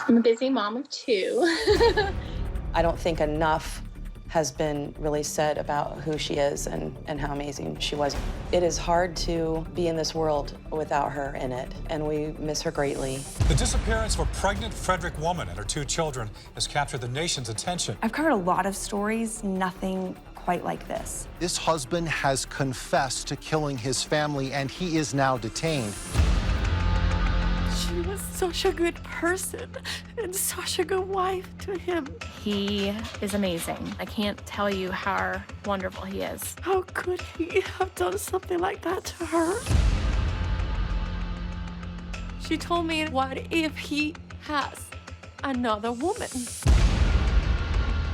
I'm a busy mom of two. I don't think enough has been really said about who she is and how amazing she was. It is hard to be in this world without her in it, and we miss her greatly. The disappearance of a pregnant Frederick woman and her two children has captured the nation's attention. I've covered a lot of stories, nothing quite like this. This husband has confessed to killing his family, and he is now detained. She was such a good person and such a good wife to him. He is amazing. I can't tell you how wonderful he is. How could he have done something like that to her? She told me, what if he has another woman?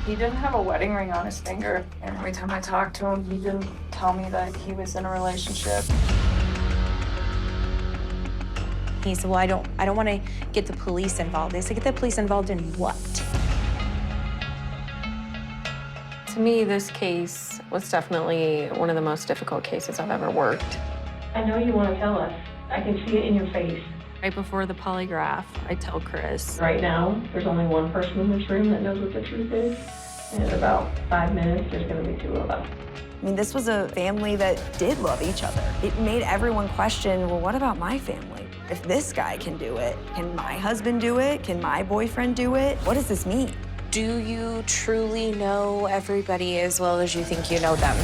He didn't have a wedding ring on his finger. And every time I talked to him, he didn't tell me that he was in a relationship. He said, well, I don't want to get the police involved. I said, get the police involved in what? To me, this case was definitely one of the most difficult cases I've ever worked. I know you want to tell us. I can see it in your face. Right before the polygraph, I tell Chris. Right now, there's only one person in this room that knows what the truth is. And in about 5 minutes, there's going to be two of us. I mean, this was a family that did love each other. It made everyone question, well, what about my family? If this guy can do it, can my husband do it? Can my boyfriend do it? What does this mean? Do you truly know everybody as well as you think you know them?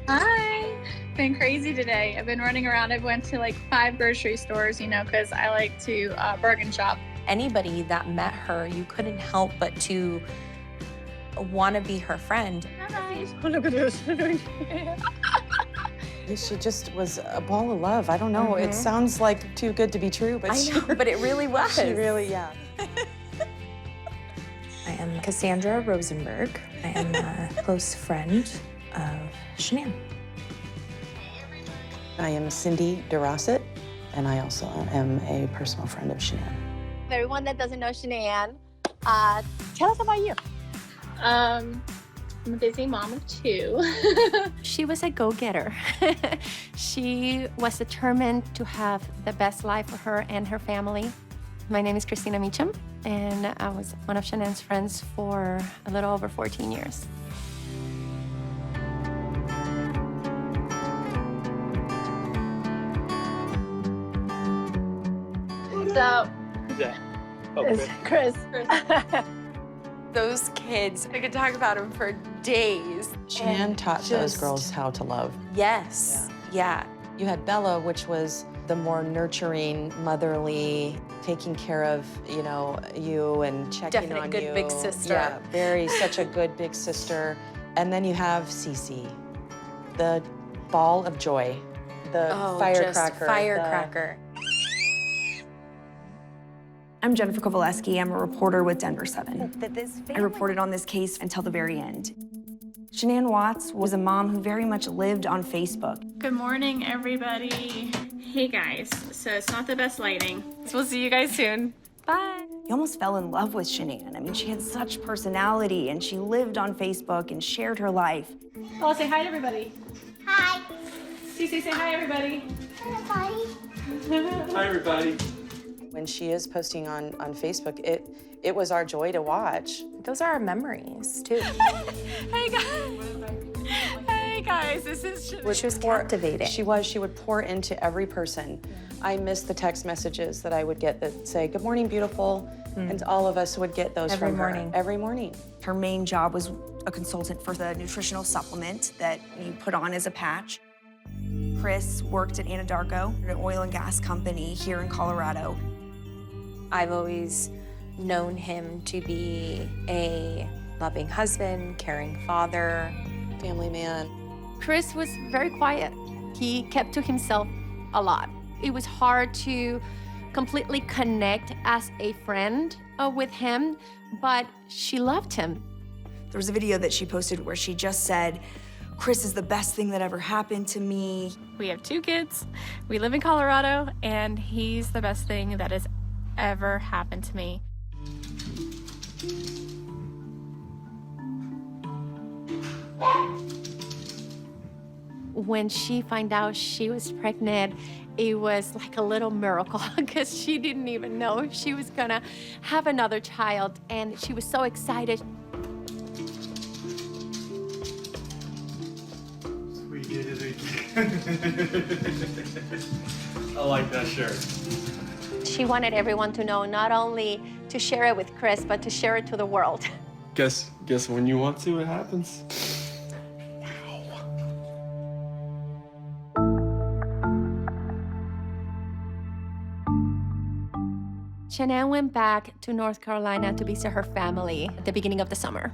Hi. Been crazy today. I've been running around. I went to like 5 grocery stores, you know, because I like to bargain shop. Anybody that met her, you couldn't help but to want to be her friend. Hi. She just was a ball of love. I don't know. It sounds like too good to be true, but I know, but it really was. She really, yeah. I am Cassandra Rosenberg. I am a close friend of Shanann. I am Cindy DeRosset, and I also am a personal friend of Shanann. Everyone that doesn't know Shanann, tell us about you. I'm a busy mom of 2. She was a go-getter. She was determined to have the best life for her and her family. My name is Christina Meacham, and I was one of Shanann's friends for a little over 14 years. What's up? Who's that? Oh, It's Chris. Those kids, I could talk about them for days. Shanann taught those girls how to love. Yes, yeah. You had Bella, which was the more nurturing, motherly, taking care of, you know, you and checking Definite on good you. big sister. Yeah, such a good big sister. And then you have Cece, the ball of joy, the firecracker. Just firecracker. I'm Jennifer Kowaleski. I'm a reporter with Denver 7. I reported on this case until the very end. Shanann Watts was a mom who very much lived on Facebook. Good morning, everybody. Hey, guys. So it's not the best lighting. So we'll see you guys soon. Bye. He almost fell in love with Shanann. I mean, she had such personality, and she lived on Facebook and shared her life. Oh, say hi to everybody. Hi. Cece, say hi, everybody. Hi, everybody. When she is posting on Facebook, it was our joy to watch. Those are our memories, too. Hey, guys. Hey, guys. This is Shanann. She was captivating. She was. She would pour into every person. I miss the text messages that I would get that say, "Good morning, beautiful," and all of us would get those Every from morning. her every morning. Her main job was a consultant for the nutritional supplement that you put on as a patch. Chris worked at Anadarko, an oil and gas company here in Colorado. I've always known him to be a loving husband, caring father. Family man. Chris was very quiet. He kept to himself a lot. It was hard to completely connect as a friend with him, but she loved him. There was a video that she posted where she just said, "Chris is the best thing that ever happened to me." We have 2 kids. We live in Colorado, and he's the best thing that has ever happened to me. When she found out she was pregnant, it was like a little miracle because she didn't even know she was gonna have another child, and she was so excited. We did it again. I like that shirt. She wanted everyone to know, not only to share it with Chris, but to share it to the world. Guess when you want to, it happens. Shanann went back to North Carolina to visit her family at the beginning of the summer.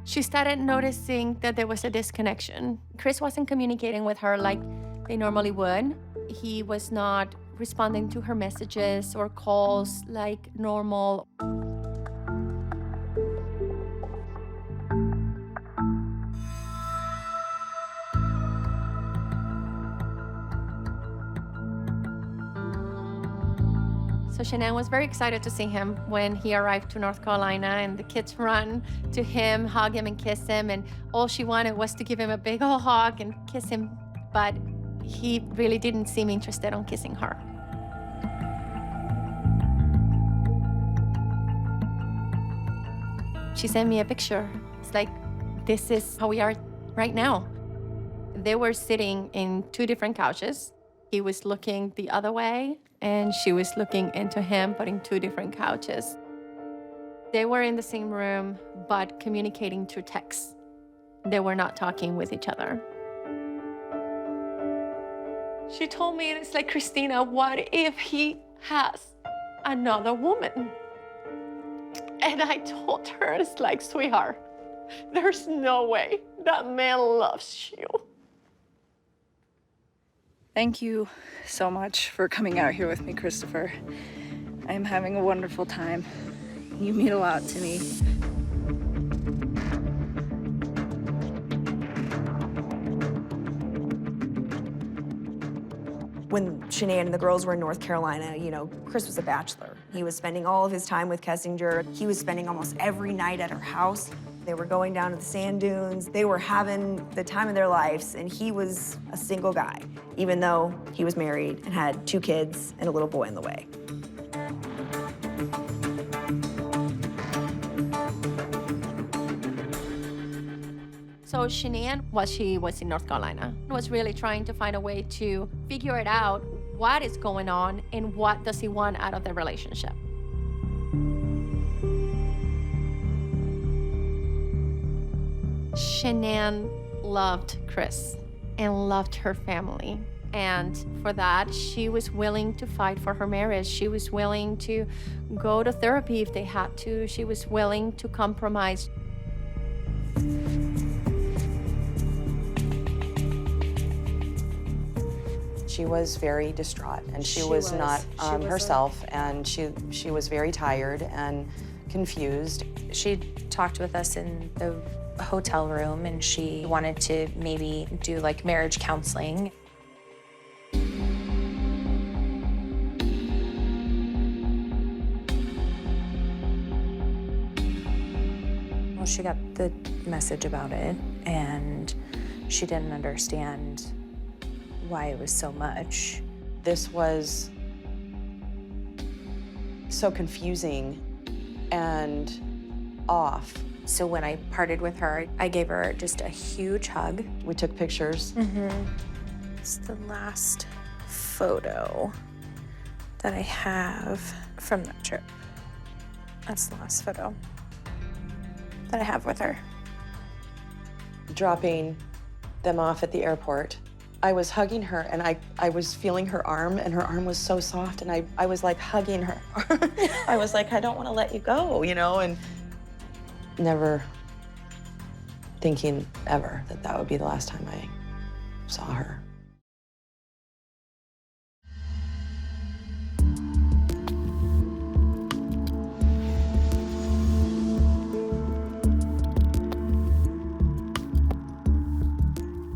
She started noticing that there was a disconnection. Chris wasn't communicating with her like they normally would. He was not responding to her messages or calls like normal. So Shanann was very excited to see him when he arrived to North Carolina, and the kids ran to him, hug him and kiss him, and all she wanted was to give him a big old hug and kiss him, but he really didn't seem interested in kissing her. She sent me a picture. It's like, this is how we are right now. They were sitting in two different couches. He was looking the other way, and she was looking into him, but in two different couches. They were in the same room, but communicating through text. They were not talking with each other. She told me, it's like, Christina, what if he has another woman? And I told her, it's like, sweetheart, there's no way that man loves you. Thank you so much for coming out here with me, Christopher. I am having a wonderful time. You mean a lot to me. When Shanann and the girls were in North Carolina, you know, Chris was a bachelor. He was spending all of his time with Kessinger. He was spending almost every night at her house. They were going down to the sand dunes. They were having the time of their lives, and he was a single guy, even though he was married and had 2 kids and a little boy on the way. So Shanann, while she was in North Carolina, was really trying to find a way to figure it out, what is going on and what does he want out of the relationship. Shanann loved Chris and loved her family. And for that, she was willing to fight for her marriage. She was willing to go to therapy if they had to. She was willing to compromise. She was very distraught, and she was not herself, and she was very tired and confused. She talked with us in the hotel room, and she wanted to maybe do like marriage counseling. Well, she got the message about it, and she didn't understand why it was so much. This was so confusing and off. So when I parted with her, I gave her just a huge hug. We took pictures. It's the last photo that I have from that trip. That's the last photo that I have with her. Dropping them off at the airport, I was hugging her, and I was feeling her arm, and her arm was so soft, and I was like hugging her. I was like, I don't want to let you go, you know, and never thinking ever that that would be the last time I saw her.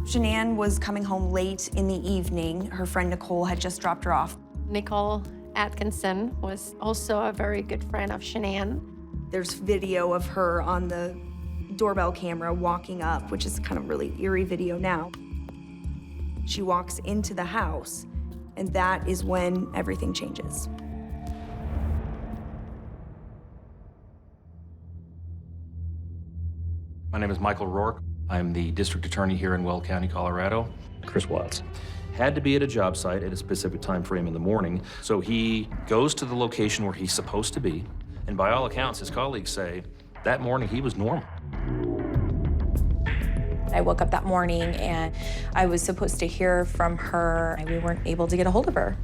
Shanann was coming home late in the evening. Her friend Nicole had just dropped her off. Nicole Atkinson was also a very good friend of Shanann. There's video of her on the doorbell camera walking up, which is kind of really eerie video now. She walks into the house, and that is when everything changes. My name is Michael Rourke. I'm the district attorney here in Weld County, Colorado. Chris Watts had to be at a job site at a specific time frame in the morning, so he goes to the location where he's supposed to be, and by all accounts, his colleagues say that morning he was normal. I woke up that morning and I was supposed to hear from her, and we weren't able to get a hold of her.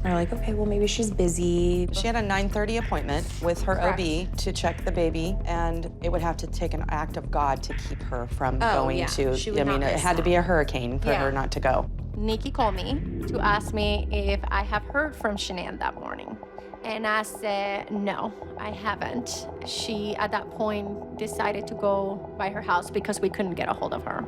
We're like, okay, well, maybe she's busy. She had a 9:30 appointment with her Correct. OB to check the baby, and it would have to take an act of God to keep her from going yeah. to, She would I mean, not it miss had to that. be a hurricane for Yeah. her not to go. Nikki called me to ask me if I have heard from Shanann that morning. And I said, no, I haven't. She, at that point, decided to go by her house because we couldn't get a hold of her.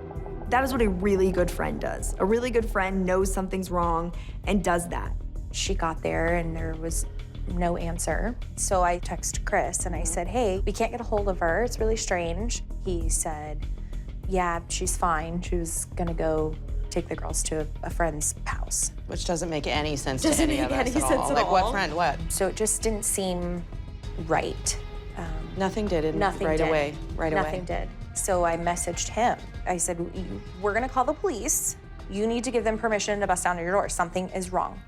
That is what a really good friend does. A really good friend knows something's wrong and does that. She got there and there was no answer. So I texted Chris and I said, hey, we can't get a hold of her. It's really strange. He said, yeah, she's fine. She was gonna go take the girls to a friend's house. Which doesn't make any sense to Doesn't any of make us any at all. sense at Like, all. what friend, what? So it just didn't seem right. Nothing did, and Nothing right did. away, right away. Nothing did. So I messaged him. I said, we're gonna call the police. You need to give them permission to bust down your door. Something is wrong.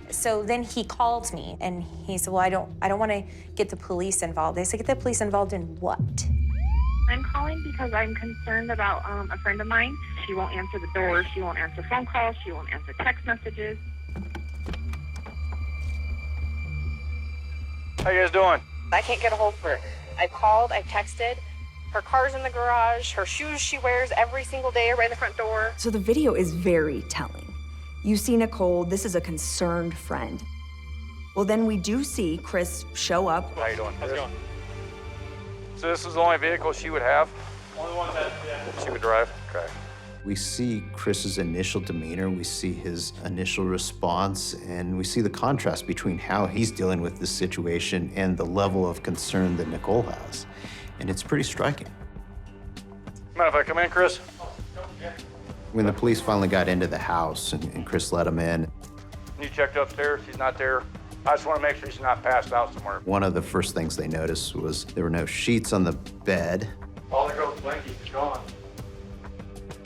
So then he called me and he said, well, I don't wanna get the police involved. I said, get the police involved in what? I'm calling because I'm concerned about a friend of mine. She won't answer the door. She won't answer phone calls. She won't answer text messages. How you guys doing? I can't get a hold of her. I called, I texted. Her car's in the garage. Her shoes she wears every single day are right in the front door. So the video is very telling. You see Nicole, this is a concerned friend. Well, then we do see Chris show up. How you doing? How's it going? So this is the only vehicle she would have? Only one that, she would drive? Okay. We see Chris's initial demeanor, we see his initial response, and we see the contrast between how he's dealing with this situation and the level of concern that Nicole has. And it's pretty striking. Mind if I come in, Chris? When the police finally got into the house and Chris let them in, You checked upstairs, she's not there. I just want to make sure she's not passed out somewhere. one of the first things they noticed was there were no sheets on the bed. All the girls' blankets are gone.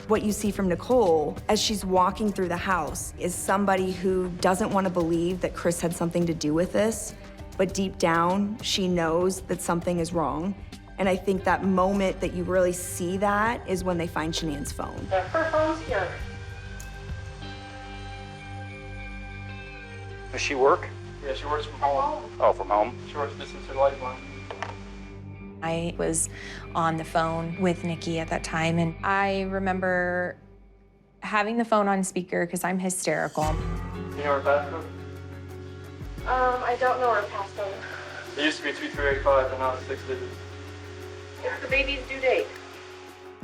What you see from Nicole as she's walking through the house is somebody who doesn't want to believe that Chris had something to do with this, but deep down, she knows that something is wrong. And I think that moment that you really see that is when they find Shanann's phone. Her phone's here. Does she work? Yeah, she works from home. Oh, from home? She works distance to Lifeline. I was on the phone with Nikki at that time, and I remember having the phone on speaker because I'm hysterical. You know her passcode? I don't know her passcode. It used to be 2385, and now it's 6 digits. It's the baby's due date.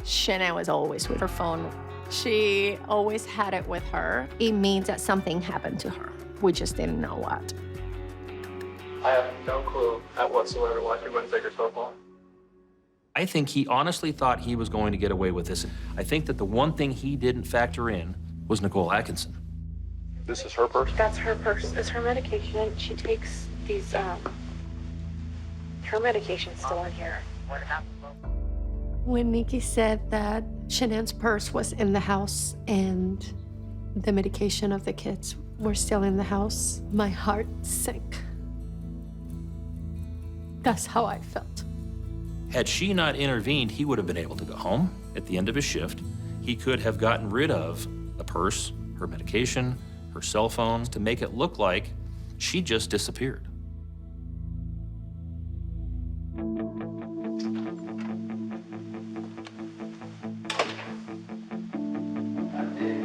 Shanann was always with her phone. She always had it with her. It means that something happened to her. We just didn't know what. I have no clue at whatsoever why she wouldn't take her cell phone. I think he honestly thought he was going to get away with this. I think that the one thing he didn't factor in was Nicole Atkinson. This is her purse? That's her purse. It's her medication. She takes these, her medication's still in here. When Nikki said that Shanann's purse was in the house and the medication of the kids were still in the house, my heart sank. That's how I felt. Had she not intervened, he would have been able to go home at the end of his shift. He could have gotten rid of the purse, her medication, her cell phone, to make it look like she just disappeared.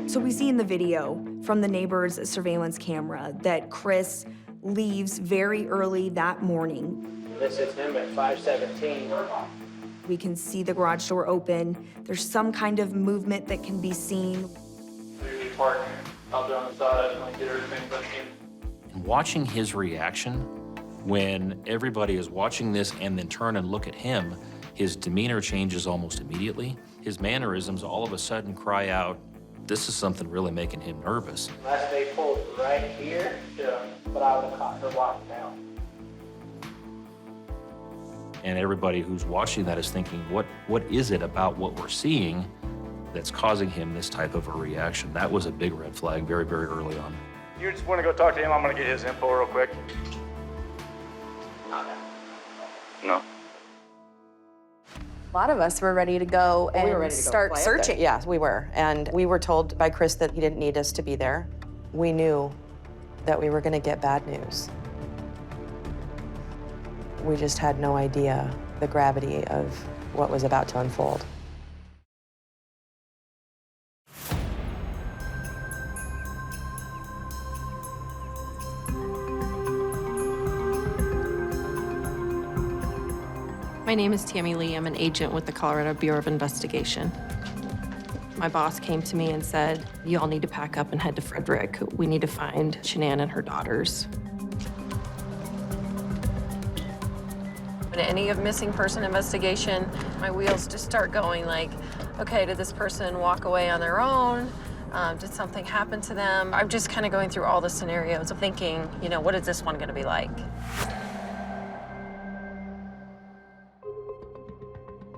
So we see in the video from the neighbor's surveillance camera that Chris leaves very early that morning. This is him at 5:17. We can see the garage door open. There's some kind of movement that can be seen. Usually park out there on the side. I just want to get everything but in. And watching his reaction when everybody is watching this and then turn and look at him, his demeanor changes almost immediately. His mannerisms all of a sudden cry out, this is something really making him nervous. Unless they pulled right here, but I would have caught her walking out. And everybody who's watching that is thinking, what is it about what we're seeing that's causing him this type of a reaction? That was a big red flag very, very early on. You just want to go talk to him? I'm going to get his info real quick. No. A lot of us were ready to go and we were ready to start play up there. searching. Yeah, we were. And we were told by Chris that he didn't need us to be there. We knew that we were going to get bad news. We just had no idea the gravity of what was about to unfold. My name is Tammy Lee. I'm an agent with the Colorado Bureau of Investigation. My boss came to me and said, you all need to pack up and head to Frederick. We need to find Shanann and her daughters. In any of missing person investigation, my wheels just start going like, okay, did this person walk away on their own? Did something happen to them? I'm just kind of going through all the scenarios of thinking, you know, what is this one gonna be like?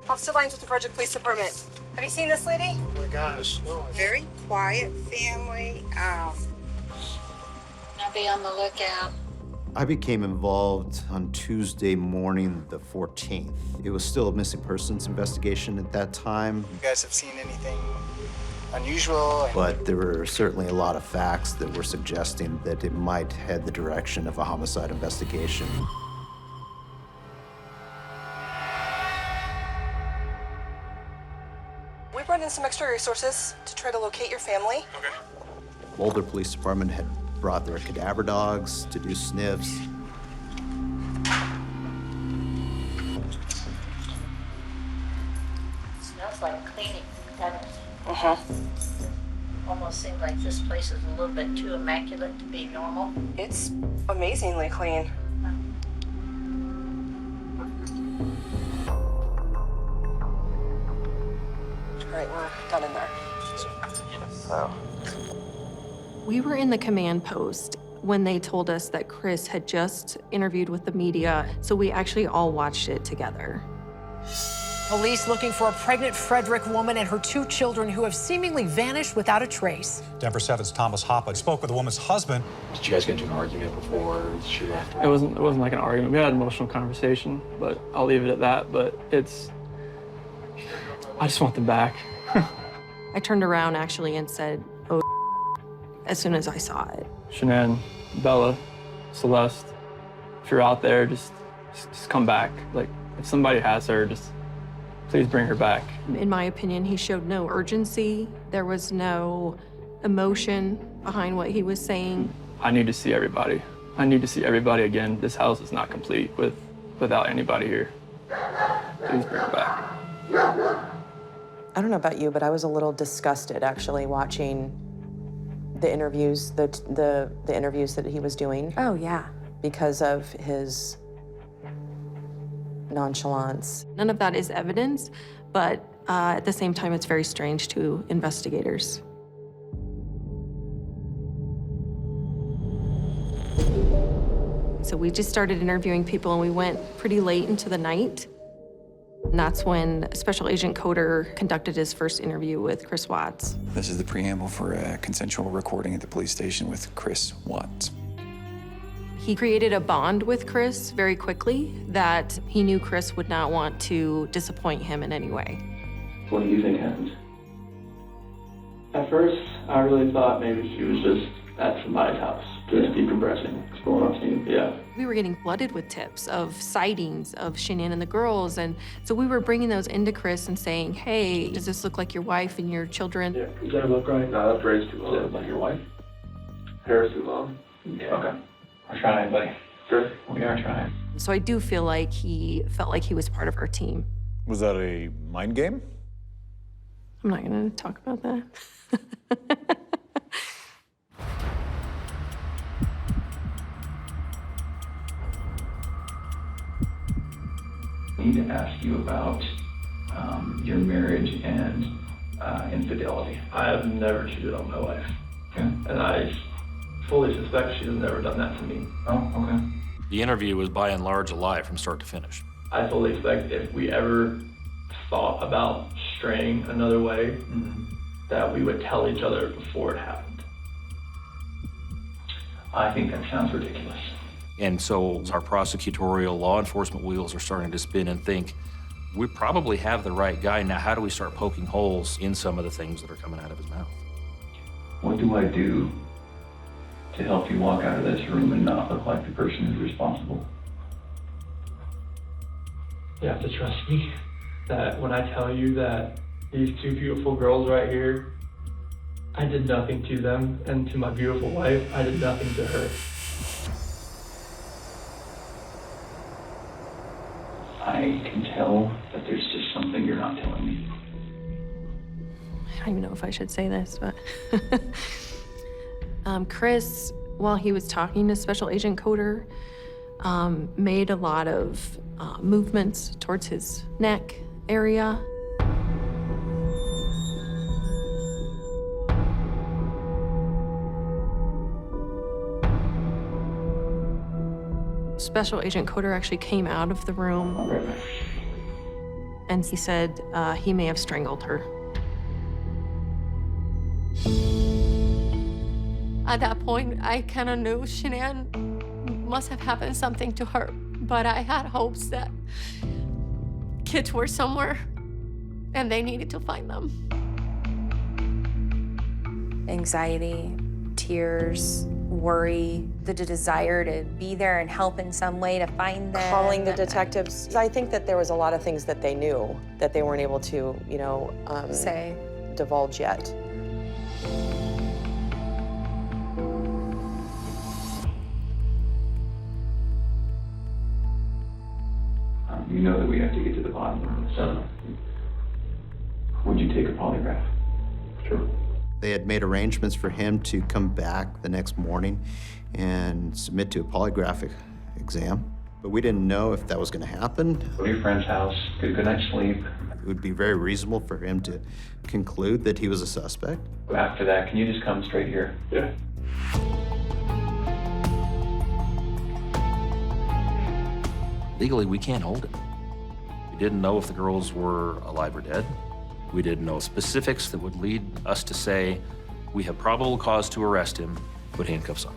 Officer Lines with the Frederick Police Department. Have you seen this lady? Oh my gosh, no. Very quiet family. Now be on the lookout. I became involved on Tuesday morning, the 14th. It was still a missing persons investigation at that time. You guys have seen anything unusual? But there were certainly a lot of facts that were suggesting that it might head the direction of a homicide investigation. We brought in some extra resources to try to locate your family. Okay. Boulder Police Department had brought their cadaver dogs to do sniffs. Smells like cleaning, doesn't it? Uh-huh. Almost seems like this place is a little bit too immaculate to be normal. It's amazingly clean. All right, we're done in there. Wow. We were in the command post when they told us that Chris had just interviewed with the media, so we actually all watched it together. Police looking for a pregnant Frederick woman and her 2 children who have seemingly vanished without a trace. Denver 7's Thomas Hoppe spoke with the woman's husband. Did you guys get into an argument before she left? It wasn't like an argument. We had an emotional conversation, but I'll leave it at that. But I just want them back. I turned around actually and said, oh, as soon as I saw it. Shanann, Bella, Celeste, if you're out there, just come back. Like, if somebody has her, just please bring her back. In my opinion, he showed no urgency. There was no emotion behind what he was saying. I need to see everybody. I need to see everybody again. This house is not complete without anybody here. Please bring her back. I don't know about you, but I was a little disgusted actually watching the interviews, the interviews that he was doing. Oh, yeah. Because of his nonchalance. None of that is evidence, but at the same time, it's very strange to investigators. So we just started interviewing people, and we went pretty late into the night. And that's when Special Agent Coder conducted his first interview with Chris Watts. This is the preamble for a consensual recording at the police station with Chris Watts. He created a bond with Chris very quickly that he knew Chris would not want to disappoint him in any way. What do you think happened? At first, I really thought maybe she was just at somebody's house, just decompressing, exploring off scene. Yeah. We were getting flooded with tips of sightings of Shanann and the girls, and so we were bringing those into Chris and saying, hey, does this look like your wife and your children? Yeah, does that look right? No, that's Ray's too long. Does that look like your wife? Hair's too long? Yeah. Okay. We're trying, buddy. Sure. We are trying. So I do feel like he felt like he was part of our team. Was that a mind game? I'm not gonna talk about that. I need to ask you about your marriage and infidelity. I have never cheated on my wife. Okay. And I fully suspect she has never done that to me. Oh, okay. The interview was by and large a lie from start to finish. I fully expect if we ever thought about straying another way, that we would tell each other before it happened. I think that sounds ridiculous. And so our prosecutorial law enforcement wheels are starting to spin and think, we probably have the right guy. Now, how do we start poking holes in some of the things that are coming out of his mouth? What do I do to help you walk out of this room and not look like the person who's responsible? You have to trust me that when I tell you that these two beautiful girls right here, I did nothing to them, and to my beautiful wife, I did nothing to her. I can tell that there's just something you're not telling me. I don't even know if I should say this, but Chris, while he was talking to Special Agent Coder, made a lot of movements towards his neck area. Special Agent Coder actually came out of the room, and he said he may have strangled her. At that point, I kind of knew Shanann must have happened something to her, but I had hopes that kids were somewhere and they needed to find them. Anxiety, tears, worry, the desire to be there and help in some way to find them. Calling the detectives. I think that there was a lot of things that they knew that they weren't able to, say, divulge yet. You know that we have to get to the bottom of this. So, would you take a polygraph? Sure. They had made arrangements for him to come back the next morning and submit to a polygraphic exam. But we didn't know if that was going to happen. Go to your friend's house, get a good night's sleep. It would be very reasonable for him to conclude that he was a suspect. After that, can you just come straight here? Yeah. Legally, we can't hold him. We didn't know if the girls were alive or dead. We didn't know specifics that would lead us to say, we have probable cause to arrest him, put handcuffs on.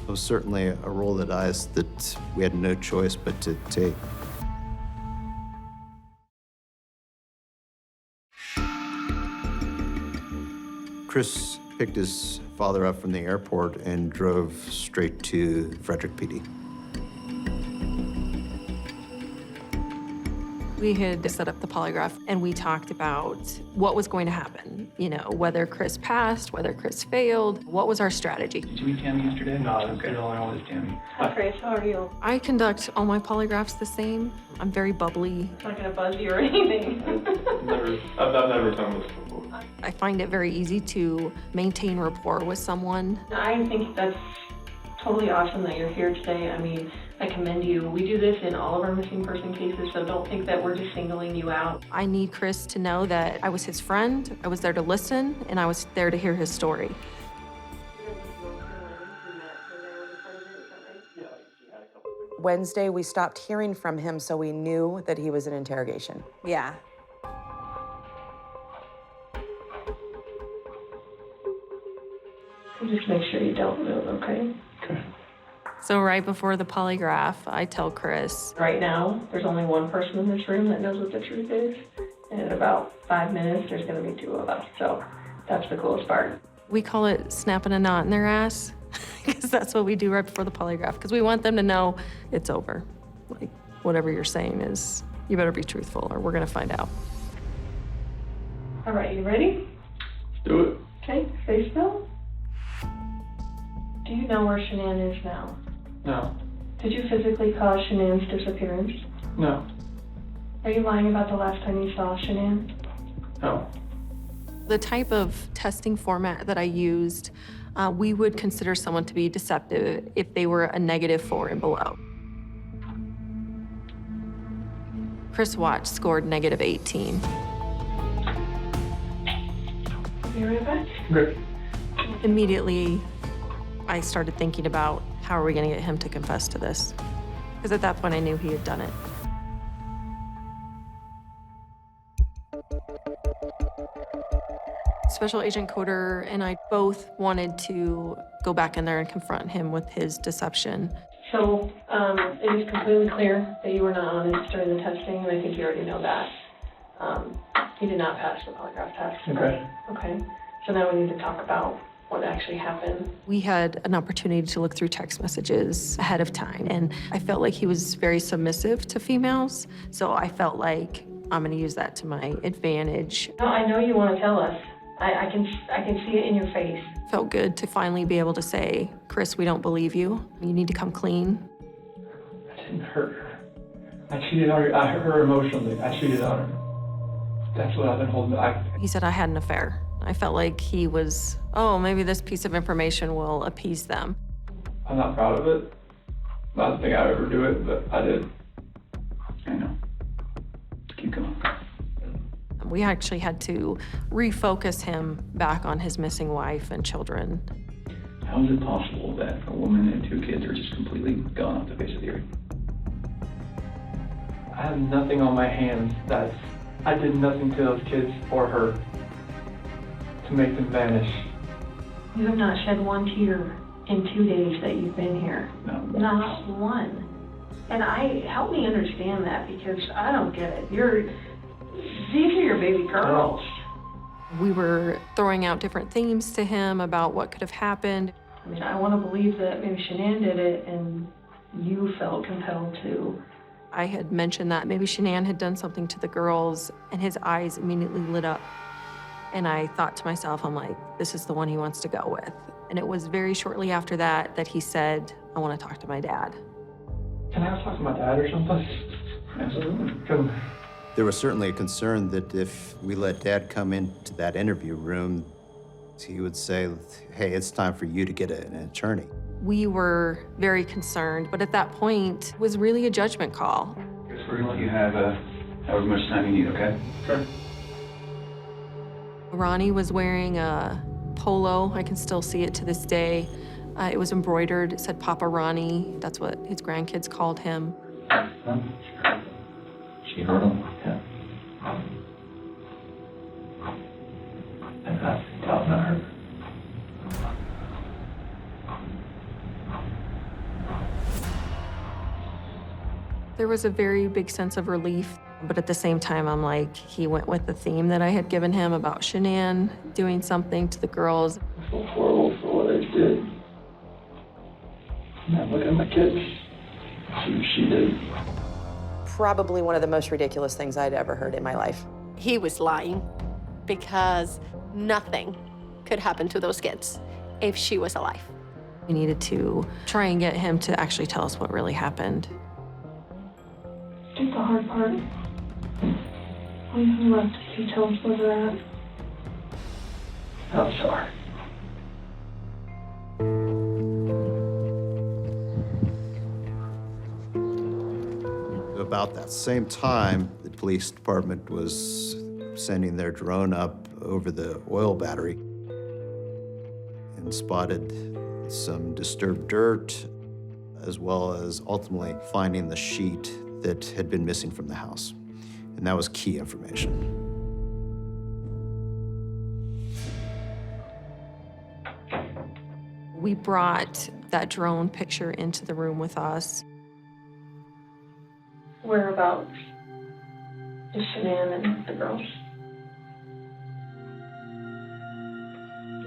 It was certainly a roll of the dice that we had no choice but to take. Chris picked his father up from the airport and drove straight to Frederick PD. We had set up the polygraph, and we talked about what was going to happen. You know, whether Chris passed, whether Chris failed. What was our strategy? Did you meet Tammy yesterday? No, that's good. All I know is Tammy. Hi, Chris. How are you? I conduct all my polygraphs the same. I'm very bubbly. It's not gonna buzz you or anything. I've never done this before. I find it very easy to maintain rapport with someone. I think that's totally awesome that you're here today. I mean, I commend you. We do this in all of our missing person cases, so don't think that we're just singling you out. I need Chris to know that I was his friend, I was there to listen, and I was there to hear his story. Wednesday, we stopped hearing from him, so we knew that he was in interrogation. Yeah. Just make sure you don't move, okay? So right before the polygraph, I tell Chris, Right now, there's only one person in this room that knows what the truth is, and in about 5 minutes, there's gonna be 2 of us, so that's the coolest part. we call it snapping a knot in their ass, because that's what we do right before the polygraph, because we want them to know it's over. Like, whatever you're saying is, you better be truthful or we're gonna find out. All right, you ready? Let's do it. Okay, stay still. Do you know where Shanann is now? No. Did you physically cause Shanann's disappearance? No. Are you lying about the last time you saw Shanann? No. The type of testing format that I used, we would consider someone to be deceptive if they were a -4 and below. Chris Watts scored -18. Be right back. Great. Immediately, I started thinking about how are we going to get him to confess to this? Because at that point, I knew he had done it. Special Agent Coder and I both wanted to go back in there and confront him with his deception. So it is completely clear that you were not honest during the testing, and I think you already know that. You did not pass the polygraph test. Okay. Okay. So now we need to talk about what actually happened. We had an opportunity to look through text messages ahead of time, and I felt like he was very submissive to females, so I felt like I'm going to use that to my advantage. No, I know you want to tell us. I can see it in your face. Felt good to finally be able to say, Chris, we don't believe you. You need to come clean. I didn't hurt her. I cheated on her. I hurt her emotionally. I cheated on her. That's what I've been holding back. He said I had an affair. I felt like he was, oh, maybe this piece of information will appease them. I'm not proud of it. Not to think I would ever do it, but I did. I know. Keep going. We actually had to refocus him back on his missing wife and children. How is it possible that a woman and 2 kids are just completely gone off the face of the earth? I have nothing on my hands that I did nothing to those kids or her to make them vanish. You have not shed one tear in 2 days that you've been here. Not one. And help me understand that, because I don't get it. These are your baby girls. We were throwing out different themes to him about what could have happened. I mean, I want to believe that maybe Shanann did it and you felt compelled to. I had mentioned that maybe Shanann had done something to the girls, and his eyes immediately lit up. And I thought to myself, I'm like, this is the one he wants to go with. And it was very shortly after that that he said, I want to talk to my dad. Can I talk to my dad or something? Absolutely. There was certainly a concern that if we let Dad come into that interview room, he would say, hey, it's time for you to get an attorney. We were very concerned, but at that point, it was really a judgment call. We're going to let you have however much time you need, okay? Sure. Ronnie was wearing a polo. I can still see it to this day. It was embroidered. It said Papa Ronnie. That's what his grandkids called him. She heard him? Yeah. And I thought not her. There was a very big sense of relief, but at the same time, I'm like, he went with the theme that I had given him about Shanann doing something to the girls. I feel horrible for what I did. Now look at my kids. See what she did. Probably one of the most ridiculous things I'd ever heard in my life. He was lying because nothing could happen to those kids if she was alive. We needed to try and get him to actually tell us what really happened. Just the hard part. All you have left is you tell us where they're at. I'm sorry. About that same time, the police department was sending their drone up over the oil battery and spotted some disturbed dirt, as well as ultimately finding the sheet that had been missing from the house. And that was key information. We brought that drone picture into the room with us. Whereabouts is Shanann and the girls?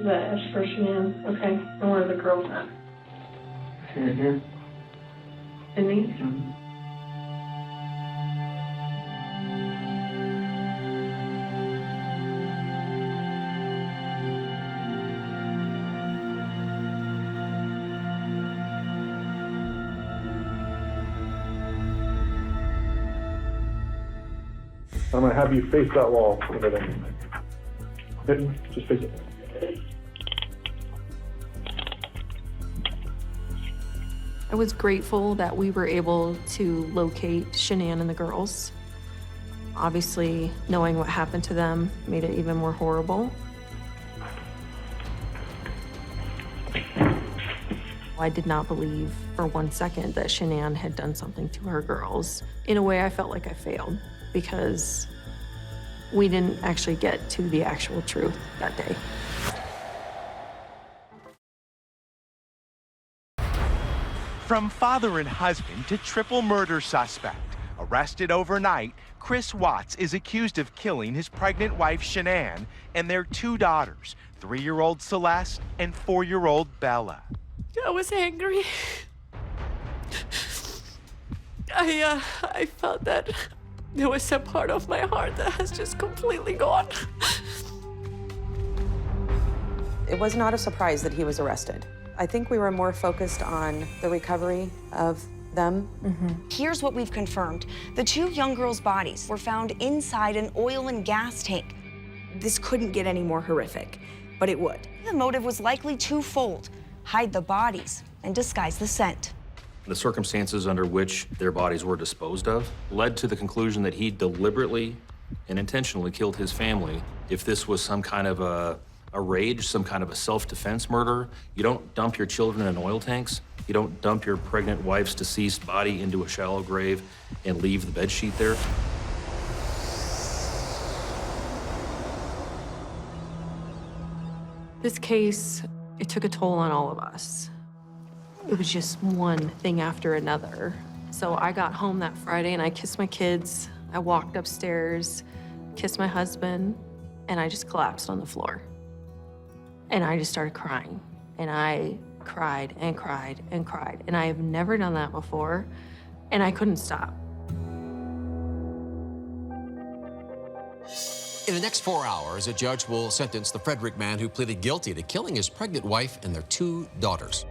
That is for Shanann. Okay. And where are the girls at? Here. In these? Mm-hmm. I'm gonna have you face that wall over there. Okay, just face it. I was grateful that we were able to locate Shanann and the girls. Obviously, knowing what happened to them made it even more horrible. I did not believe for 1 second that Shanann had done something to her girls. In a way, I felt like I failed because we didn't actually get to the actual truth that day. From father and husband to triple murder suspect. Arrested overnight, Chris Watts is accused of killing his pregnant wife, Shanann, and their 2 daughters, 3-year-old Celeste and 4-year-old Bella. I was angry. I felt that there was a part of my heart that has just completely gone. It was not a surprise that he was arrested. I think we were more focused on the recovery of them. Here's what we've confirmed. The 2 young girls' bodies were found inside an oil and gas tank. This couldn't get any more horrific, but it would. The motive was likely twofold: hide the bodies and disguise the scent. The circumstances under which their bodies were disposed of led to the conclusion that he deliberately and intentionally killed his family. If this was some kind of a rage, some kind of a self-defense murder, you don't dump your children in oil tanks. You don't dump your pregnant wife's deceased body into a shallow grave and leave the bedsheet there. This case, it took a toll on all of us. It was just one thing after another. So I got home that Friday and I kissed my kids. I walked upstairs, kissed my husband, and I just collapsed on the floor. And I just started crying. And I cried and cried and cried. And I have never done that before. And I couldn't stop. In the next 4 hours, a judge will sentence the Frederick man who pleaded guilty to killing his pregnant wife and their 2 daughters.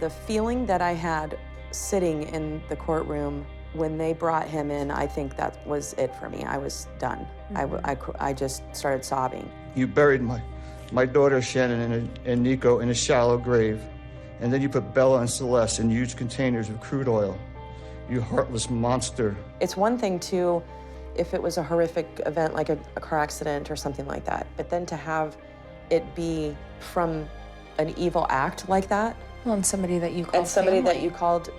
The feeling that I had sitting in the courtroom when they brought him in, I think that was it for me. I was done. I just started sobbing. You buried my daughter Shanann and Nico in a shallow grave, and then you put Bella and Celeste in huge containers of crude oil. You heartless monster. It's one thing too, if it was a horrific event like a car accident or something like that, but then to have it be from an evil act like that. Well, and somebody that you called And somebody that you called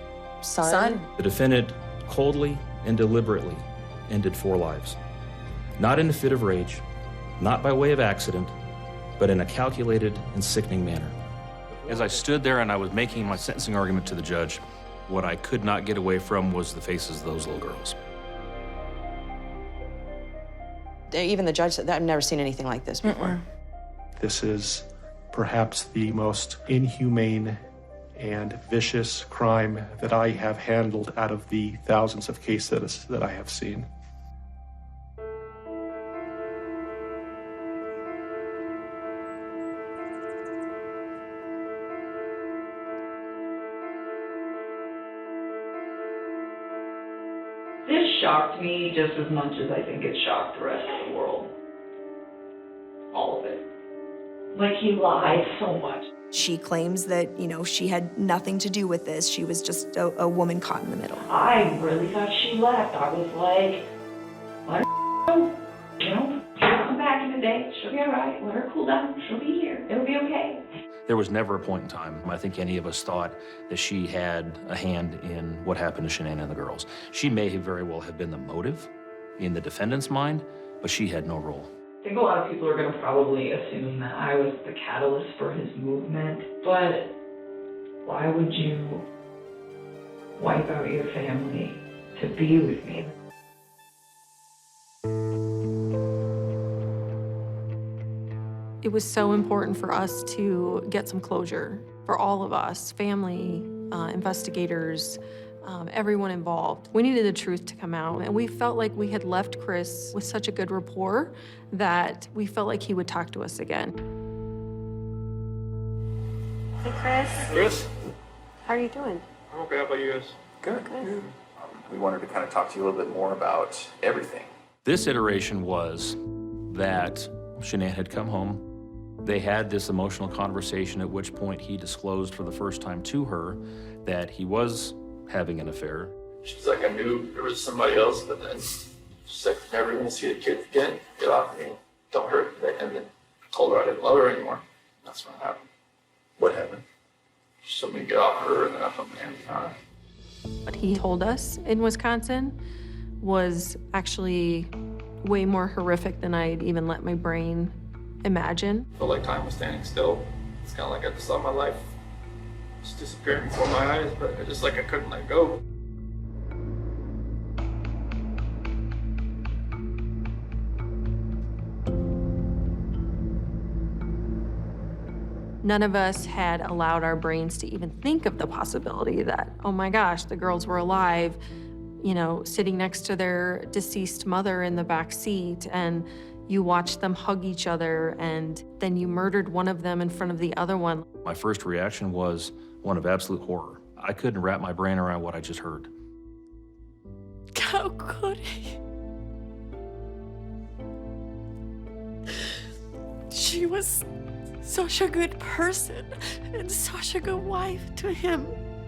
son. The defendant coldly and deliberately ended 4 lives. Not in a fit of rage, not by way of accident, but in a calculated and sickening manner. As I stood there and I was making my sentencing argument to the judge, what I could not get away from was the faces of those little girls. Even the judge said, I've never seen anything like this before. This is perhaps the most inhumane and vicious crime that I have handled out of the thousands of cases that I have seen. This shocked me just as much as I think it shocked the rest of the world. All of it. Like, he lied so much. She claims that, you know, she had nothing to do with this. She was just a woman caught in the middle. I really thought she left. I was like, let her go. You know, she'll come back in a day. She'll be all right. Let her cool down. She'll be here. It'll be okay. There was never a point in time, I think any of us thought that she had a hand in what happened to Shanann and the girls. She may very well have been the motive in the defendant's mind, but she had no role. I think a lot of people are going to probably assume that I was the catalyst for his movement, but why would you wipe out your family to be with me? It was so important for us to get some closure for all of us, family, investigators, everyone involved. We needed the truth to come out, and we felt like we had left Chris with such a good rapport that we felt like he would talk to us again. Hey, Chris. Chris? How are you doing? I'm okay. How about you guys? Good. We wanted to kind of talk to you a little bit more about everything. This iteration was that Shanann had come home. They had this emotional conversation, at which point he disclosed for the first time to her that he was having an affair. She's like, I knew there was somebody else, but then she's like, never gonna see the kids again. Get off me. Don't hurt me. And then I told her I didn't love her anymore. That's what happened. What happened? She told me to get off her, and then I put my hands on her. What he told us in Wisconsin was actually way more horrific than I'd even let my brain imagine. I felt like time was standing still. It's kind of like I just saw my life just disappearing before my eyes, but I just like I couldn't let go. None of us had allowed our brains to even think of the possibility that, oh my gosh, the girls were alive, you know, sitting next to their deceased mother in the back seat, and you watched them hug each other, and then you murdered one of them in front of the other one. My first reaction was one of absolute horror. I couldn't wrap my brain around what I just heard. How could he? She was such a good person and such a good wife to him,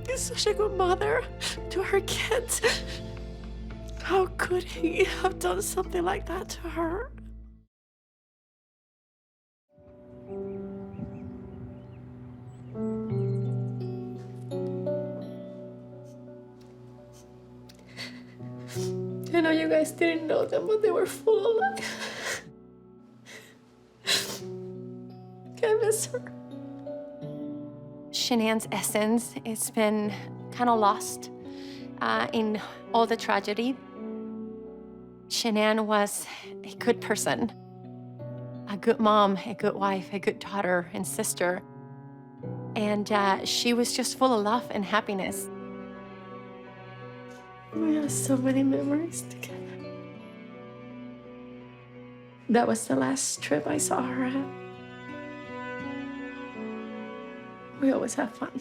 and such a good mother to her kids. How could he have done something like that to her? I know you guys didn't know them, but they were full alive. I miss her. Shanann's essence, it's been kind of lost in all the tragedy. Shanann was a good person, a good mom, a good wife, a good daughter and sister. And she was just full of love and happiness. We have so many memories together. That was the last trip I saw her at. We always have fun.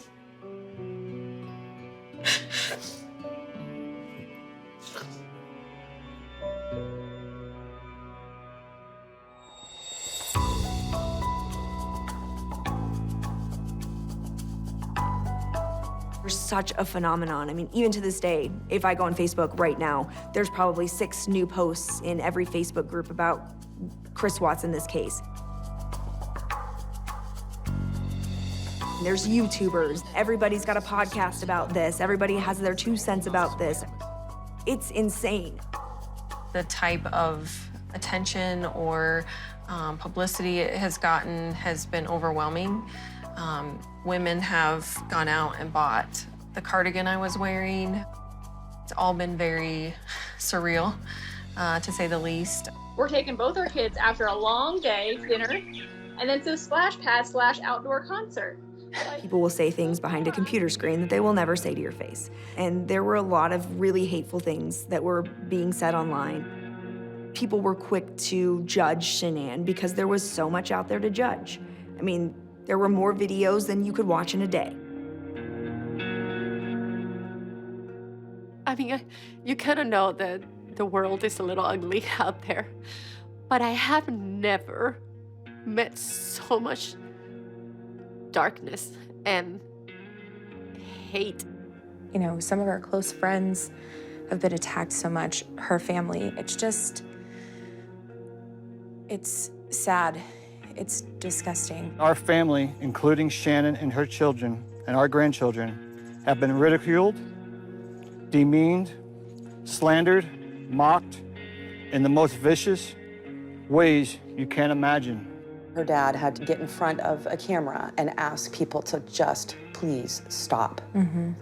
There's such a phenomenon. I mean, even to this day, if I go on Facebook right now, there's probably 6 new posts in every Facebook group about Chris Watts in this case. There's YouTubers. Everybody's got a podcast about this. Everybody has their 2 cents about this. It's insane. The type of attention or publicity it has gotten has been overwhelming. Women have gone out and bought the cardigan I was wearing. It's all been very surreal, to say the least. We're taking both our kids after a long day, dinner, and then to a splash pad / outdoor concert. People will say things behind a computer screen that they will never say to your face. And there were a lot of really hateful things that were being said online. People were quick to judge Shanann because there was so much out there to judge. I mean, there were more videos than you could watch in a day. I mean, you kind of know that the world is a little ugly out there, but I have never met so much darkness and hate. You know, some of our close friends have been attacked so much, her family. It's sad. It's disgusting. Our family, including Shanann and her children and our grandchildren, have been ridiculed, demeaned, slandered, mocked in the most vicious ways you can't imagine. Her dad had to get in front of a camera and ask people to just please stop.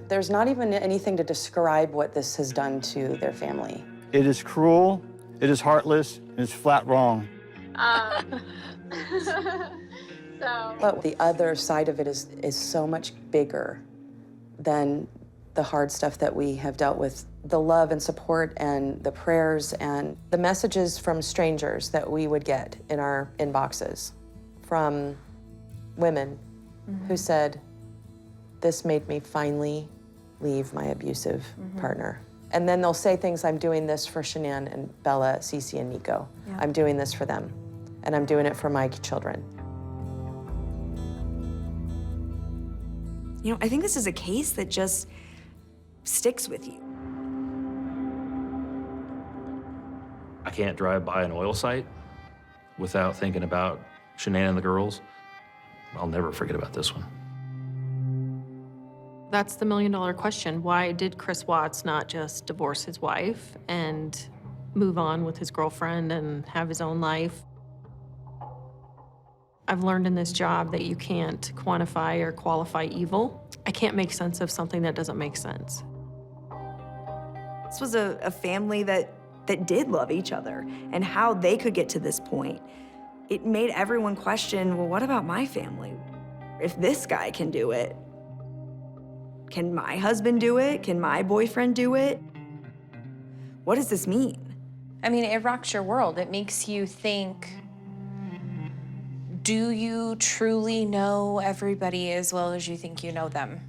There's not even anything to describe what this has done to their family. It is cruel, it is heartless, and it's flat wrong. But the other side of it is so much bigger than the hard stuff that we have dealt with. The love and support and the prayers and the messages from strangers that we would get in our inboxes from women who said, this made me finally leave my abusive partner. And then they'll say things, I'm doing this for Shanann and Bella, Cece, and Nico. Yeah. I'm doing this for them. And I'm doing it for my children. You know, I think this is a case that just sticks with you. I can't drive by an oil site without thinking about Shanann and the girls. I'll never forget about this one. That's the million-dollar question. Why did Chris Watts not just divorce his wife and move on with his girlfriend and have his own life? I've learned in this job that you can't quantify or qualify evil. I can't make sense of something that doesn't make sense. This was a family that did love each other, and how they could get to this point. It made everyone question, well, what about my family? If this guy can do it, can my husband do it? Can my boyfriend do it? What does this mean? I mean, it rocks your world. It makes you think, do you truly know everybody as well as you think you know them?